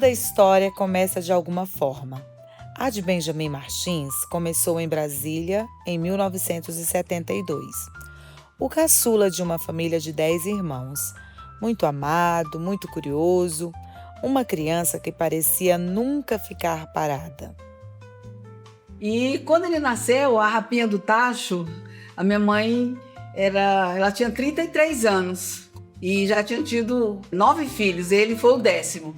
Toda a história começa de alguma forma. A de Benjamin Martins começou em Brasília em 1972. O caçula de uma família de 10 irmãos. Muito amado, muito curioso, uma criança que parecia nunca ficar parada. E quando ele nasceu, a Rapinha do Tacho, a minha mãe, ela tinha 33 anos e já tinha tido 9 filhos, ele foi o 10º.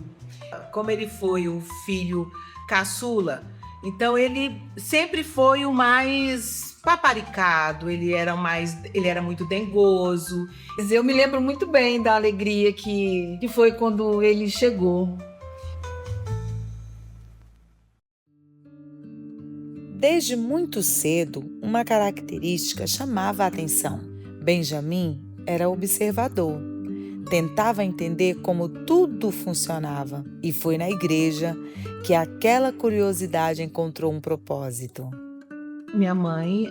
Como ele foi o filho caçula, então ele sempre foi o mais paparicado, ele era muito dengoso. Eu me lembro muito bem da alegria que foi quando ele chegou. Desde muito cedo, uma característica chamava a atenção. Benjamin era observador. Tentava entender como tudo funcionava e foi na igreja que aquela curiosidade encontrou um propósito. Minha mãe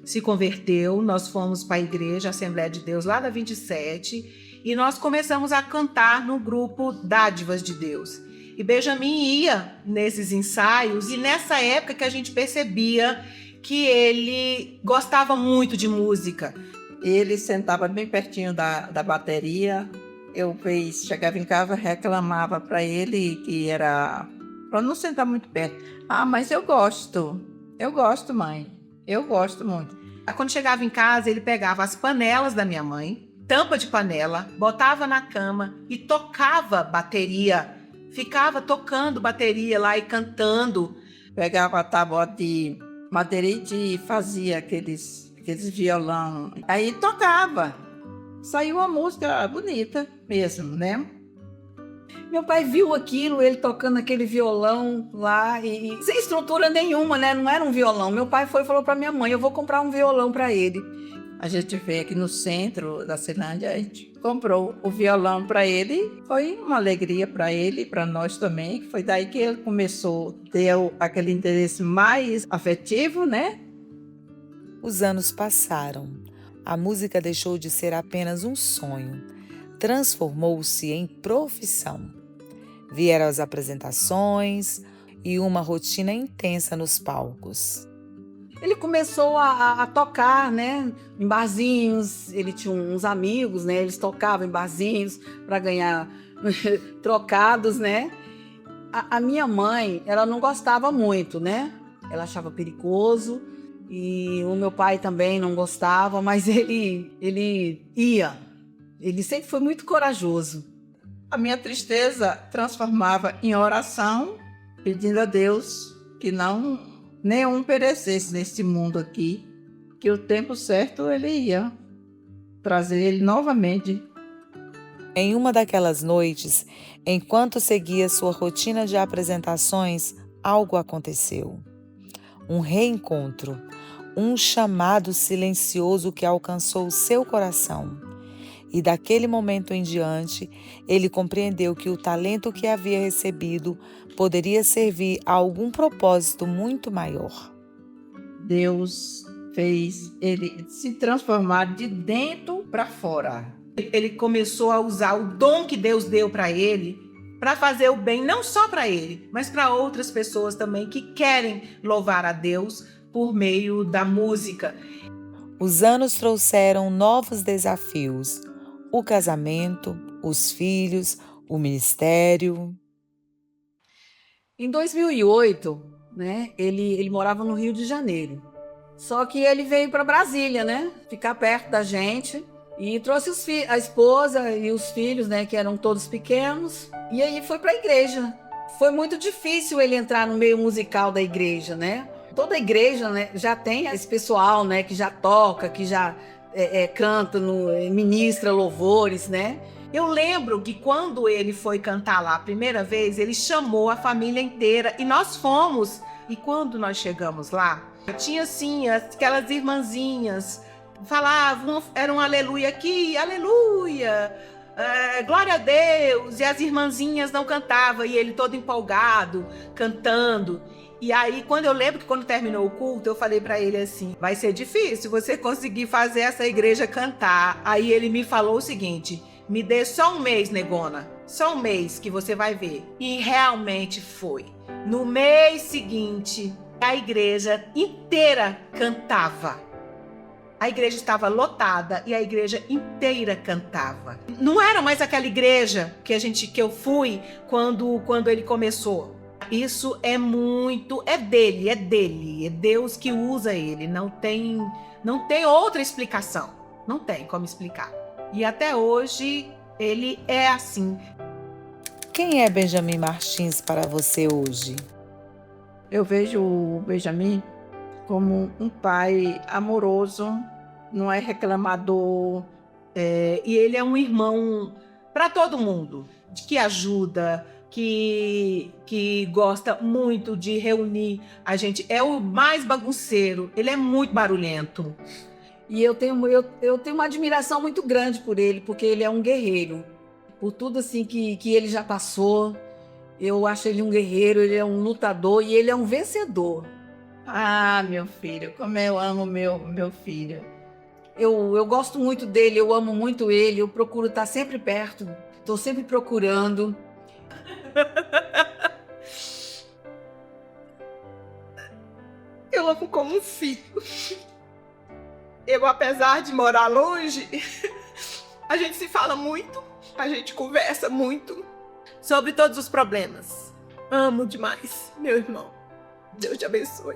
se converteu, nós fomos para a igreja, a Assembleia de Deus, lá da 27, e nós começamos a cantar no grupo Dádivas de Deus. E Benjamin ia nesses ensaios, e nessa época que a gente percebia que ele gostava muito de música. Ele sentava bem pertinho da bateria. Eu chegava em casa, reclamava para ele que era para não sentar muito perto. Ah, mas eu gosto, mãe, eu gosto muito. Quando chegava em casa, ele pegava as panelas da minha mãe, tampa de panela, botava na cama e tocava bateria. Ficava tocando bateria lá e cantando. Pegava a tábua de madeira e fazia aqueles violão. Aí tocava. Saiu uma música bonita mesmo, né? Meu pai viu aquilo, ele tocando aquele violão lá e sem estrutura nenhuma, né? Não era um violão. Meu pai foi e falou para minha mãe, eu vou comprar um violão para ele. A gente veio aqui no centro da Ceilândia, a gente comprou o violão para ele. Foi uma alegria para ele e para nós também. Foi daí que ele começou, deu aquele interesse mais afetivo, né? Os anos passaram. A música deixou de ser apenas um sonho. Transformou-se em profissão. Vieram as apresentações e uma rotina intensa nos palcos. Ele começou a tocar, né, em barzinhos. Ele tinha uns amigos, né, eles tocavam em barzinhos para ganhar trocados, né. A minha mãe, ela não gostava muito, né, ela achava perigoso e o meu pai também não gostava, mas ele ia. Ele sempre foi muito corajoso. A minha tristeza transformava em oração, pedindo a Deus que nenhum perecesse nesse mundo aqui, que o tempo certo ele ia trazer ele novamente. Em uma daquelas noites, enquanto seguia sua rotina de apresentações, algo aconteceu. Um reencontro, um chamado silencioso que alcançou seu coração. E daquele momento em diante, ele compreendeu que o talento que havia recebido poderia servir a algum propósito muito maior. Deus fez ele se transformar de dentro para fora. Ele começou a usar o dom que Deus deu para ele para fazer o bem, não só para ele, mas para outras pessoas também que querem louvar a Deus por meio da música. Os anos trouxeram novos desafios. O casamento, os filhos, o ministério. Em 2008, né, ele morava no Rio de Janeiro. Só que ele veio para Brasília, né, ficar perto da gente e trouxe a esposa e os filhos, né, que eram todos pequenos. E aí foi para a igreja. Foi muito difícil ele entrar no meio musical da igreja, né? Toda igreja, né, já tem esse pessoal, né, que já toca, que já canta, ministra louvores, né? Eu lembro que quando ele foi cantar lá a primeira vez, ele chamou a família inteira e nós fomos. E quando nós chegamos lá, tinha assim, aquelas irmãzinhas, falavam, era um aleluia aqui, aleluia, glória a Deus. E as irmãzinhas não cantavam e ele todo empolgado, cantando. E aí, quando terminou o culto, eu falei para ele assim, vai ser difícil você conseguir fazer essa igreja cantar. Aí ele me falou o seguinte, Me dê só um mês, negona. Só um mês que você vai ver. E realmente foi. No mês seguinte, a igreja inteira cantava. A igreja estava lotada e a igreja inteira cantava. Não era mais aquela igreja que eu fui quando ele começou. Isso é dele. É Deus que usa ele. Não tem outra explicação. Não tem como explicar. E até hoje ele é assim. Quem é Benjamin Martins para você hoje? Eu vejo o Benjamin como um pai amoroso, não é reclamador. E ele é um irmão para todo mundo, que ajuda, que gosta muito de reunir a gente. É o mais bagunceiro, ele é muito barulhento. E eu tenho uma admiração muito grande por ele, porque ele é um guerreiro. Por tudo assim que ele já passou, eu acho ele um guerreiro, ele é um lutador e ele é um vencedor. Ah, meu filho, como eu amo meu filho. Eu gosto muito dele, eu amo muito ele, eu procuro estar sempre perto, estou sempre procurando. Eu amo como um filho. Eu, apesar de morar longe, a gente se fala muito, a gente conversa muito sobre todos os problemas. Amo demais, meu irmão. Deus te abençoe.